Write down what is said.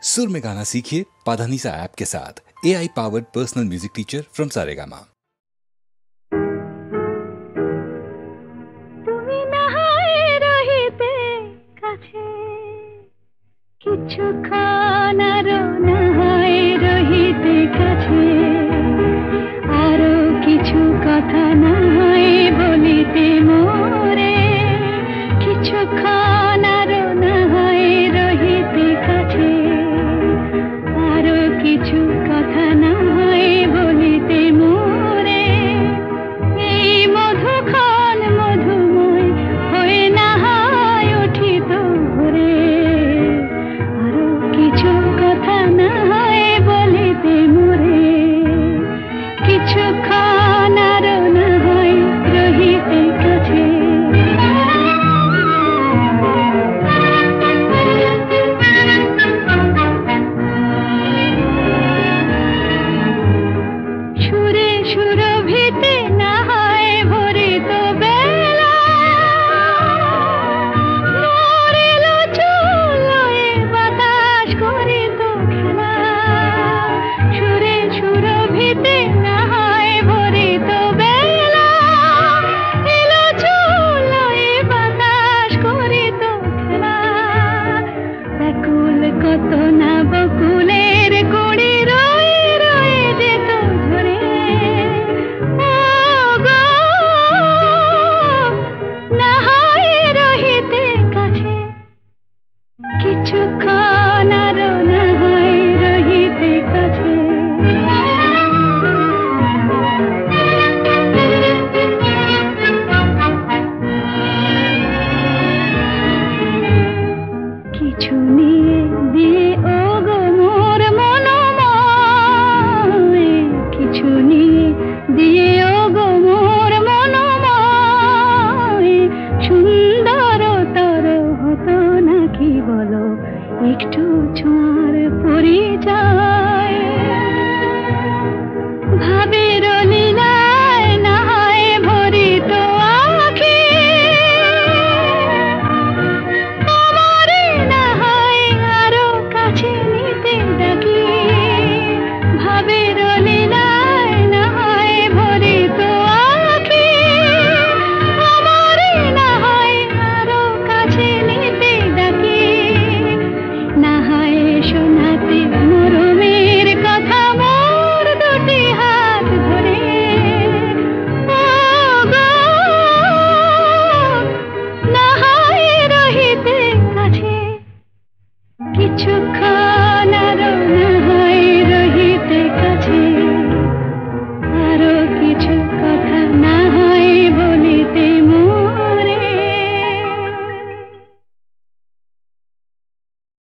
सुर में गाना सीखिए पाधानीसा ऐप के साथ। AI powered personal music teacher from Saregama. কিছুক্ষণ আরো নাহায় রহিতে কাছে, আরো কিছু কথা নাহায় বলিতে মোরে। কিছুক্ষণ আরো নাহায় রহিতে কাছে, আরো কিছু কথা নাহায় বলিতে মোরে। এই মধুক্ষণ মধুময় হয়ে নাহায় উঠিত ভোরে, কিছু কথা না হয় বলিতে মোরে। কিছুক্ষণ আরো না হয় রহিতে কাছে, সুরে সুরভিতে না হয় ভরিত বেলা, মরিল চুলোয় বাতাস করিত খেলা। সুরে সুরভিতে না হয় ভরিত বেলা, এলো চুলোয় বাতাস করিত খেলা। ব্যাকুল কত না বকুলের কুড়ি রয়ে রয়ে যেত ঝরে। ও গো, না হয় রহিতে কাছে, কিছুক্ষণ আরো না হয় রহিতে কাছে। কিছু নিয়ে দিয়ে ও গো মোর মনোময়, কিছু নিয়ে দিয়ে ও গো মোর মনোময়। সুন্দর তর হতো নাকি বলো একটু ছোঁয়ার পরিচয়। ভাবের লীলায় না হয় ভরিত আঁখি, আমারে না হয় আরো কাছে নিতে ডাকি। ভাবের লীলায় না হয় ভরিত আঁখি, আমারে না হয় আরো কাছে নিতে ডাকি। না হয় শোনাতে মরমের কথা মোর দুটি হাত ধরে। ও গো, না হয় রহিতে কাছে, কিছুক্ষণ আরো না